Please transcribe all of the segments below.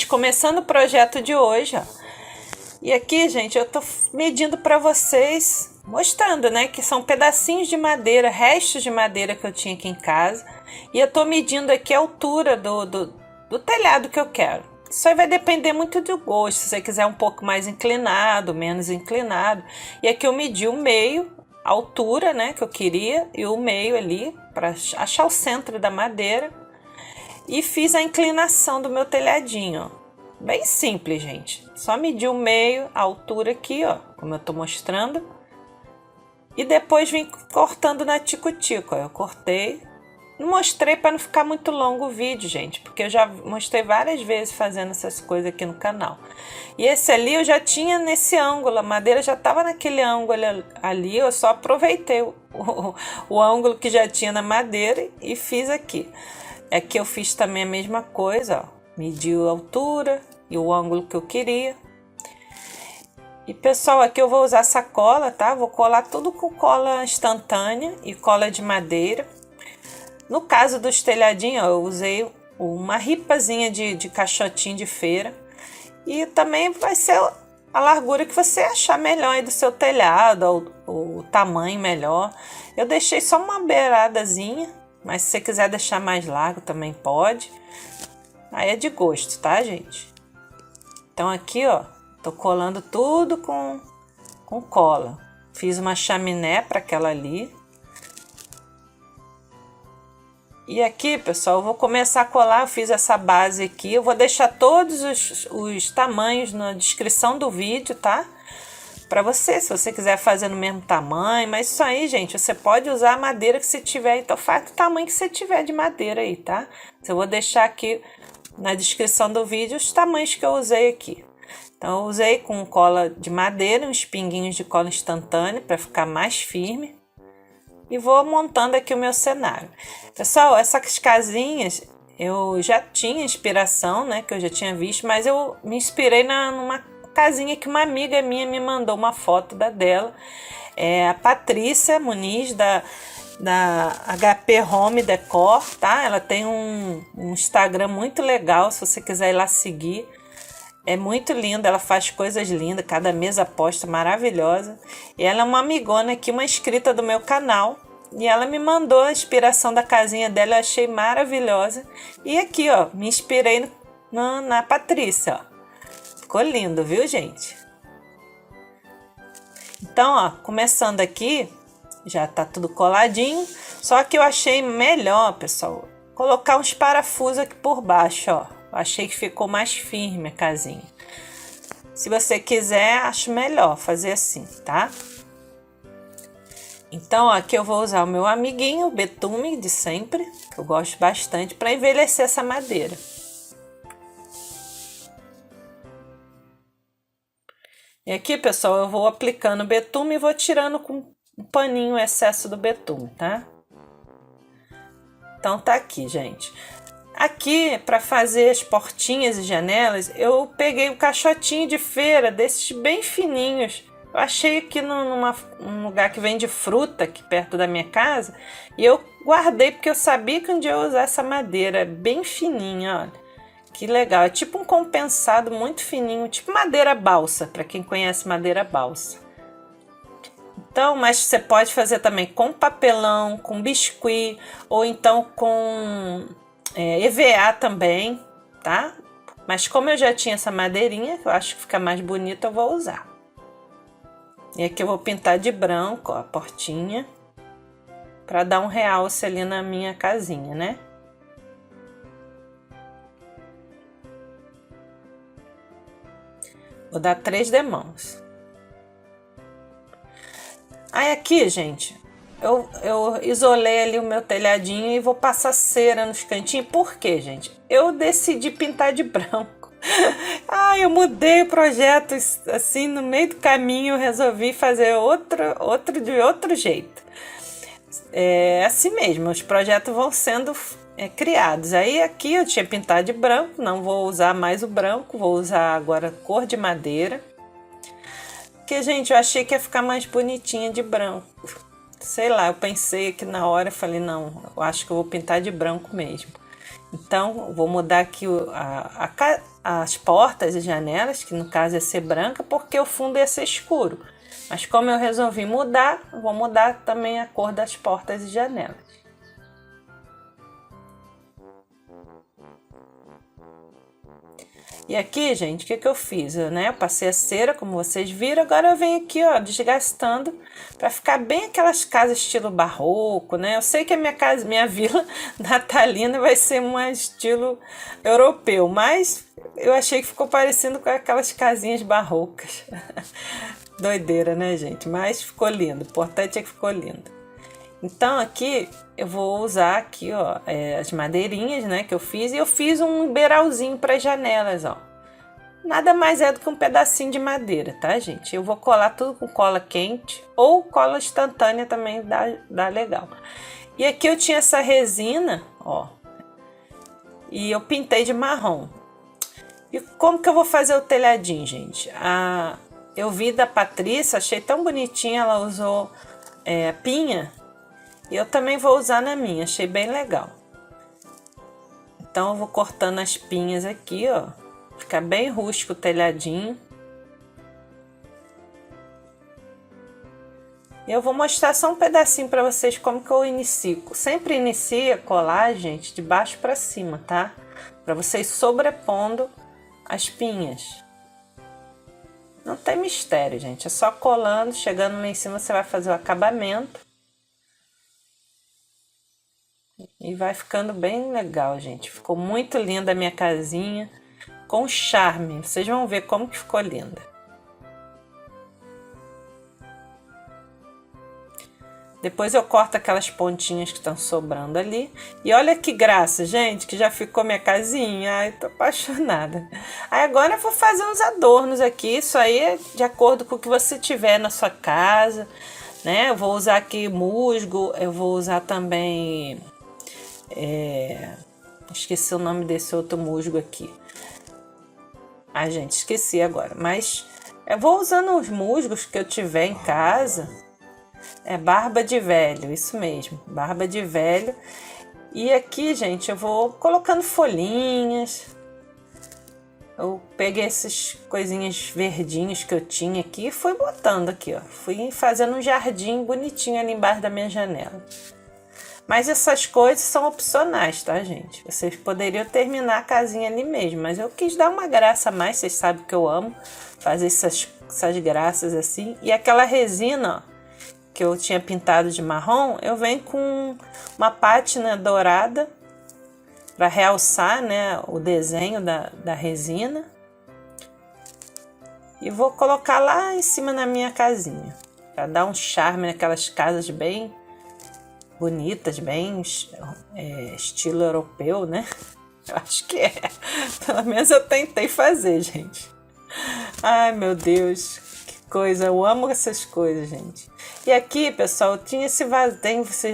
gente, começando o projeto de hoje, ó. E aqui, gente, eu tô medindo para vocês, mostrando, né, que são pedacinhos de madeira, restos de madeira que eu tinha aqui em casa. E eu tô medindo aqui a altura do telhado que eu quero. Isso aí vai depender muito do gosto, se você quiser um pouco mais inclinado, menos inclinado. E aqui eu medi o meio, a altura, né, que eu queria, e o meio ali, para achar o centro da madeira. E fiz a inclinação do meu telhadinho, ó. Bem simples, gente. Só medir o meio, a altura aqui, ó, como eu tô mostrando. E depois vim cortando na tico-tico, ó. Eu cortei. Não mostrei para não ficar muito longo o vídeo, gente, porque eu já mostrei várias vezes fazendo essas coisas aqui no canal. E esse ali eu já tinha nesse ângulo, a madeira já estava naquele ângulo ali, eu só aproveitei o ângulo que já tinha na madeira e fiz aqui. Aqui eu fiz também a mesma coisa, ó. Mediu a altura e o ângulo que eu queria. E pessoal, aqui eu vou usar sacola, tá? Vou colar tudo com cola instantânea e cola de madeira. No caso dos telhadinhos, ó, eu usei uma ripazinha de caixotinho de feira. E também vai ser a largura que você achar melhor aí do seu telhado, o tamanho melhor. Eu deixei só uma beiradazinha, mas se você quiser deixar mais largo também pode. Aí é de gosto, tá, gente? Então aqui, ó, tô colando tudo com cola. Fiz uma chaminé para aquela ali. E aqui, pessoal, eu vou começar a colar. Eu fiz essa base aqui. Eu vou deixar todos os tamanhos na descrição do vídeo, tá? Para você, se você quiser fazer no mesmo tamanho. Mas isso aí, gente, você pode usar a madeira que você tiver. Então faz o tamanho que você tiver de madeira aí, tá? Eu vou deixar aqui na descrição do vídeo os tamanhos que eu usei aqui. Então eu usei com cola de madeira, uns pinguinhos de cola instantânea para ficar mais firme. E vou montando aqui o meu cenário. Pessoal, essas casinhas eu já tinha inspiração, né? Que eu já tinha visto, mas eu me inspirei numa casinha que uma amiga minha me mandou uma foto dela. É a Patrícia Muniz, da HP Home Decor, tá? Ela tem um Instagram muito legal, se você quiser ir lá seguir. É muito linda, ela faz coisas lindas, cada mesa posta maravilhosa. E ela é uma amigona aqui, uma inscrita do meu canal. E ela me mandou a inspiração da casinha dela, eu achei maravilhosa. E aqui, ó, me inspirei na Patrícia, ó. Ficou lindo, viu, gente? Então, ó, começando aqui, já tá tudo coladinho. Só que eu achei melhor, pessoal, colocar uns parafusos aqui por baixo, ó. Achei que ficou mais firme a casinha. Se você quiser, acho melhor fazer assim, tá? Então, aqui eu vou usar o meu amiguinho, o betume de sempre, que eu gosto bastante, para envelhecer essa madeira. E aqui, pessoal, eu vou aplicando o betume e vou tirando com um paninho o excesso do betume, tá? Então, tá aqui, gente. Aqui, para fazer as portinhas e janelas, eu peguei um caixotinho de feira, desses bem fininhos. Eu achei aqui num lugar que vende fruta, aqui perto da minha casa. E eu guardei, porque eu sabia que um dia eu ia usar essa madeira. É bem fininha, olha. Que legal. É tipo um compensado muito fininho, tipo madeira balsa, para quem conhece madeira balsa. Então, mas você pode fazer também com papelão, com biscuit, ou então com EVA também, tá? Mas como eu já tinha essa madeirinha, que eu acho que fica mais bonita, eu vou usar. E aqui eu vou pintar de branco, ó, a portinha, para dar um realce ali na minha casinha, né? Vou dar 3 demãos. Aí aqui, gente, eu isolei ali o meu telhadinho e vou passar cera nos cantinhos. Por quê, gente? Eu decidi pintar de branco. Eu mudei o projeto assim no meio do caminho, resolvi fazer de outro jeito. É assim mesmo, os projetos vão sendo criados. Aí aqui eu tinha pintado de branco, não vou usar mais o branco, vou usar agora cor de madeira. Porque, gente, eu achei que ia ficar mais bonitinha de branco. Sei lá, eu pensei aqui na hora, falei, não, eu acho que eu vou pintar de branco mesmo. Então, vou mudar aqui as portas e janelas, que no caso ia ser branca, porque o fundo ia ser escuro. Mas como eu resolvi mudar, eu vou mudar também a cor das portas e janelas. E aqui, gente, o que eu fiz? Eu passei a cera, como vocês viram, agora eu venho aqui, ó, desgastando para ficar bem aquelas casas estilo barroco, né? Eu sei que a minha vila natalina vai ser um estilo europeu, mas eu achei que ficou parecendo com aquelas casinhas barrocas. Doideira, né, gente? Mas ficou lindo, o importante é que ficou lindo. Então aqui eu vou usar aqui, ó, as madeirinhas, né, que eu fiz, e eu fiz um beiralzinho para as janelas, ó. Nada mais é do que um pedacinho de madeira, tá, gente? Eu vou colar tudo com cola quente ou cola instantânea também dá legal. E aqui eu tinha essa resina, ó, e eu pintei de marrom. E como que eu vou fazer o telhadinho, gente? Eu vi da Patrícia, achei tão bonitinha, ela usou pinha. E eu também vou usar na minha, achei bem legal. Então eu vou cortando as pinhas aqui, ó. Fica bem rústico o telhadinho. E eu vou mostrar só um pedacinho para vocês como que eu inicio. Sempre inicia a colar, gente, de baixo para cima, tá? Para vocês sobrepondo as pinhas. Não tem mistério, gente. É só colando, chegando lá em cima você vai fazer o acabamento. E vai ficando bem legal, gente. Ficou muito linda a minha casinha, com charme. Vocês vão ver como que ficou linda. Depois eu corto aquelas pontinhas que estão sobrando ali. E olha que graça, gente, que já ficou minha casinha. Ai, tô apaixonada. Aí agora eu vou fazer uns adornos aqui. Isso aí é de acordo com o que você tiver na sua casa, né? Eu vou usar aqui musgo, eu vou usar também... esqueci o nome desse outro musgo aqui. Ai, gente, esqueci agora. Mas eu vou usando os musgos que eu tiver em casa. É barba de velho, isso mesmo, barba de velho. E aqui, gente, eu vou colocando folhinhas. Eu peguei essas coisinhas verdinhas que eu tinha aqui e fui botando aqui, ó. Fui fazendo um jardim bonitinho ali embaixo da minha janela. Mas essas coisas são opcionais, tá, gente? Vocês poderiam terminar a casinha ali mesmo, mas eu quis dar uma graça a mais, vocês sabem que eu amo fazer essas graças assim. E aquela resina, ó, que eu tinha pintado de marrom, eu venho com uma pátina dourada para realçar, né, o desenho da resina. E vou colocar lá em cima na minha casinha, para dar um charme naquelas casas bem bonitas, bem estilo europeu, né? Eu acho que é. Pelo menos eu tentei fazer, gente. Ai, meu Deus, que coisa. Eu amo essas coisas, gente. E aqui, pessoal, tinha esse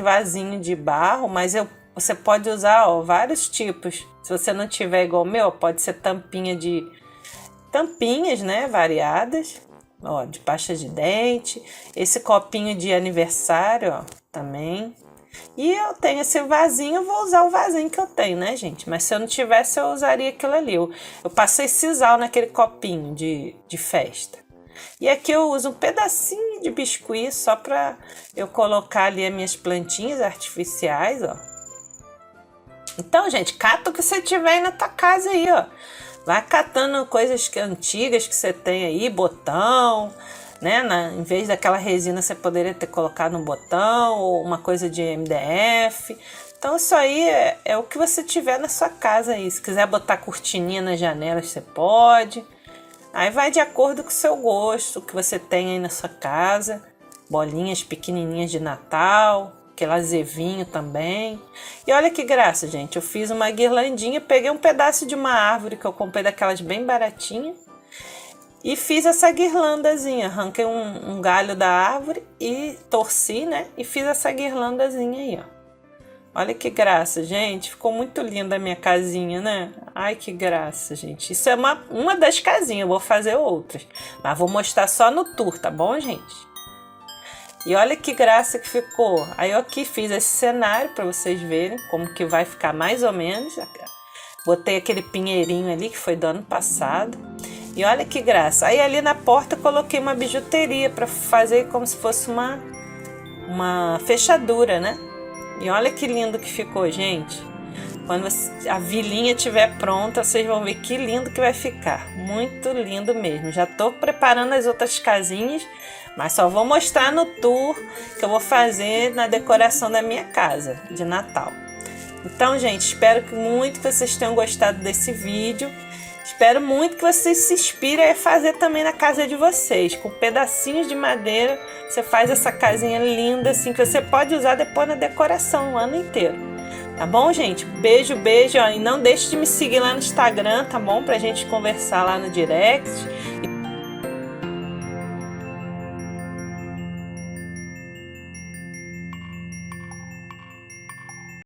vasinho de barro, mas você pode usar, ó, vários tipos. Se você não tiver igual o meu, pode ser tampinhas, né, variadas, ó, de pasta de dente. Esse copinho de aniversário, ó, também. E eu tenho esse vasinho, eu vou usar o vasinho que eu tenho, né, gente? Mas se eu não tivesse, eu usaria aquilo ali. Eu passei sisal naquele copinho de festa. E aqui eu uso um pedacinho de biscuit só para eu colocar ali as minhas plantinhas artificiais, ó. Então, gente, cata o que você tiver aí na tua casa aí, ó. Vai catando coisas antigas que você tem aí, botão, né? Em vez daquela resina, você poderia ter colocado um botão ou uma coisa de MDF. Então, isso aí é o que você tiver na sua casa aí. Se quiser botar cortininha nas janelas, você pode. Aí vai de acordo com o seu gosto, o que você tem aí na sua casa. Bolinhas pequenininhas de Natal, aquele azevinho também. E olha que graça, gente. Eu fiz uma guirlandinha, peguei um pedaço de uma árvore que eu comprei daquelas bem baratinhas. E fiz essa guirlandazinha. Arranquei um galho da árvore e torci, né? E fiz essa guirlandazinha aí, ó. Olha que graça, gente. Ficou muito linda a minha casinha, né? Ai, que graça, gente. Isso é uma das casinhas. Eu vou fazer outras. Mas vou mostrar só no tour, tá bom, gente? E olha que graça que ficou. Aí eu aqui fiz esse cenário para vocês verem como que vai ficar mais ou menos. Botei aquele pinheirinho ali que foi do ano passado. E olha que graça. Aí ali na porta eu coloquei uma bijuteria para fazer como se fosse uma fechadura, né? E olha que lindo que ficou, gente. Quando a vilinha estiver pronta, vocês vão ver que lindo que vai ficar. Muito lindo mesmo. Já estou preparando as outras casinhas, mas só vou mostrar no tour que eu vou fazer na decoração da minha casa de Natal. Então, gente, espero muito que vocês tenham gostado desse vídeo. Espero muito que vocês se inspirem a fazer também na casa de vocês. Com pedacinhos de madeira, você faz essa casinha linda, assim, que você pode usar depois na decoração o ano inteiro. Tá bom, gente? Beijo, beijo. Ó, e não deixe de me seguir lá no Instagram, tá bom? Pra gente conversar lá no direct.